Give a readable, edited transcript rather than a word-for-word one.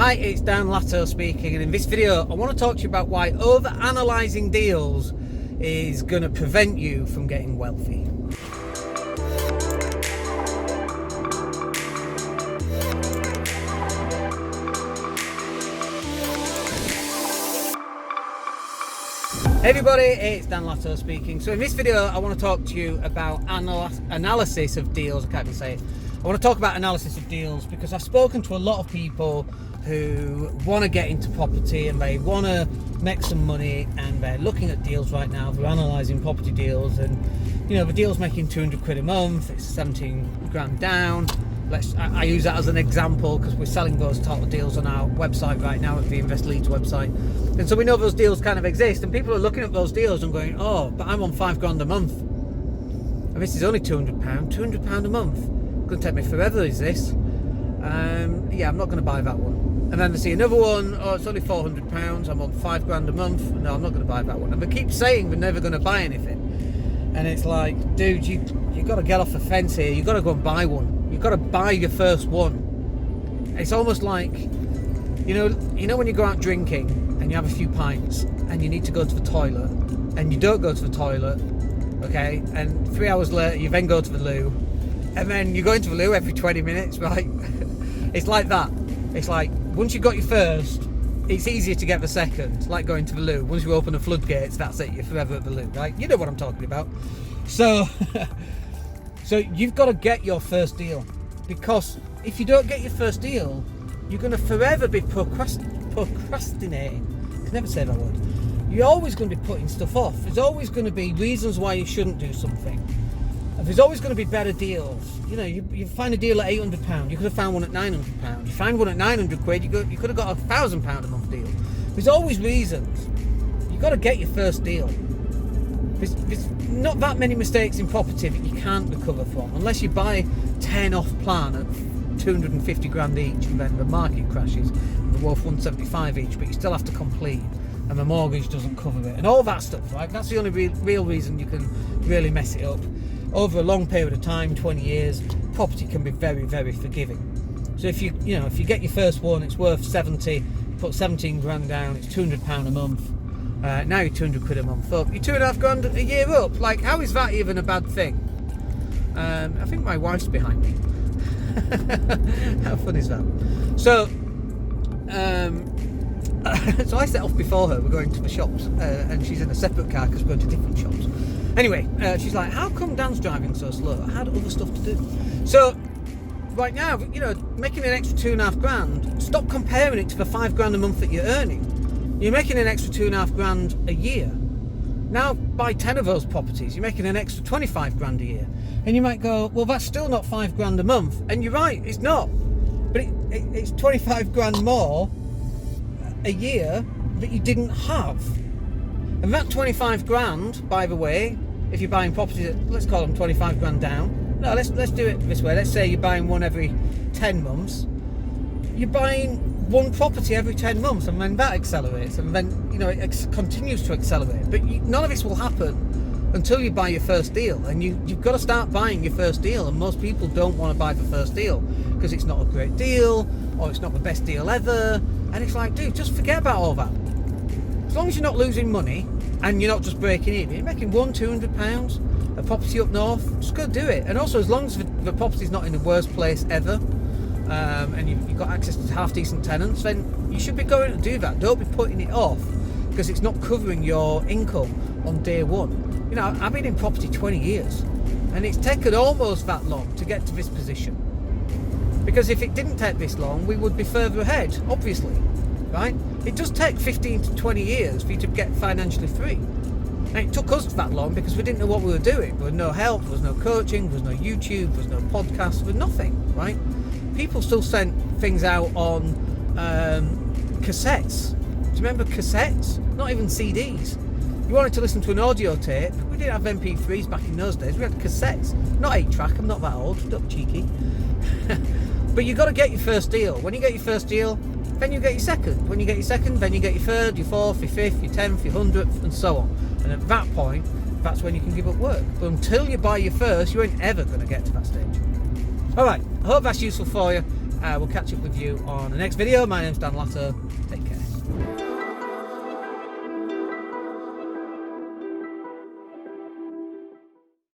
Hi, it's Dan Latto speaking, and in this video I want to talk to you about why over-analysing deals is going to prevent you from getting wealthy. Hey everybody, it's Dan Latto speaking. So in this video I want to talk to you about analysis of deals. I can't even say it. I want to talk about analysis of deals because I've spoken to a lot of people who want to get into property and they want to make some money, and they're looking at deals right now. They're analysing property deals, and you know, the deal's making 200 quid a month, it's 17 grand down. I use that as an example because we're selling those total deals on our website right now at the Invest Leeds website, and so we know those deals kind of exist, and people are looking at those deals and going, oh, but I'm on 5 grand a month and this is only £200 a month. It's going to take me forever, is this? Yeah, I'm not going to buy that one. And then they see another one, oh, it's only £400, I'm on 5 grand a month. No, I'm not going to buy that one. And they keep saying we're never going to buy anything. And it's like, dude, you got to get off the fence here. You've got to go and buy one. You've got to buy your first one. It's almost like, you know when you go out drinking and you have a few pints and you need to go to the toilet and you don't go to the toilet, okay? And 3 hours later you then go to the loo, and then you go into the loo every 20 minutes, right? It's like that. It's like, once you got your first, it's easier to get the second. It's like going to the loo. Once you open the floodgates, that's it. You're forever at the loo, right? You know what I'm talking about. So, so you've got to get your first deal, because if you don't get your first deal, you're going to forever be procrastinating. I can never say that word. You're always going to be putting stuff off. There's always going to be reasons why you shouldn't do something. And there's always going to be better deals. You know, you find a deal at £800, you could have found one at £900. You find one at 900 quid, you could have got a £1,000 a month deal. There's always reasons. You've got to get your first deal. There's not that many mistakes in property that you can't recover from, unless you buy 10 off plan at 250 grand each, and then the market crashes, they're worth 175 each, but you still have to complete, and the mortgage doesn't cover it, and all that stuff, right? That's the only real reason you can really mess it up. Over a long period of time, 20 years, property can be very, very forgiving. So if you get your first one, it's worth 70, put 17 grand down, it's £200 a month. Now you're 200 quid a month up. You're 2.5 grand a year up. Like, how is that even a bad thing? I think my wife's behind me. How fun is that? So, so I set off before her. We're going to the shops, and she's in a separate car because we're going to different shops. Anyway, she's like, how come Dan's driving so slow? I had other stuff to do. So, right now, you know, making an extra 2.5 grand, stop comparing it to the 5 grand a month that you're earning. You're making an extra 2.5 grand a year. Now, buy 10 of those properties, you're making an extra 25 grand a year. And you might go, well, that's still not 5 grand a month. And you're right, it's not. But it's 25 grand more a year that you didn't have. And that 25 grand, by the way, if you're buying properties, let's call them 25 grand down. No, let's do it this way. Let's say you're buying one every 10 months. You're buying one property every 10 months, and then that accelerates, and then, you know, it continues to accelerate. But none of this will happen until you buy your first deal, and you've got to start buying your first deal. And most people don't want to buy the first deal because it's not a great deal, or it's not the best deal ever. And it's like, dude, just forget about all that. As long as you're not losing money and you're not just breaking even, you're making £200 a property up north, just go do it. And also, as long as the property's not in the worst place ever, and you've got access to half decent tenants, then you should be going to do that. Don't be putting it off because it's not covering your income on day one. You know, I've been in property 20 years and it's taken almost that long to get to this position, because if it didn't take this long, we would be further ahead, obviously, right? It does take 15 to 20 years for you to get financially free. And it took us that long because we didn't know what we were doing. There was no help, there was no coaching, there was no YouTube, there was no podcast, there was nothing, right? People still sent things out on cassettes. Do you remember cassettes? Not even CDs. You wanted to listen to an audio tape, we didn't have MP3s back in those days. We had cassettes, not 8-track. I'm not that old, don't be cheeky. But you got to get your first deal. When you get your first deal, then you get your second. When you get your second, then you get your third, your fourth, your fifth, your 10th, your 100th, and so on. And at that point, that's when you can give up work. But until you buy your first, you ain't ever going to get to that stage. Alright, I hope that's useful for you. I will catch up with you on the next video. My name's Dan Latto. Take care.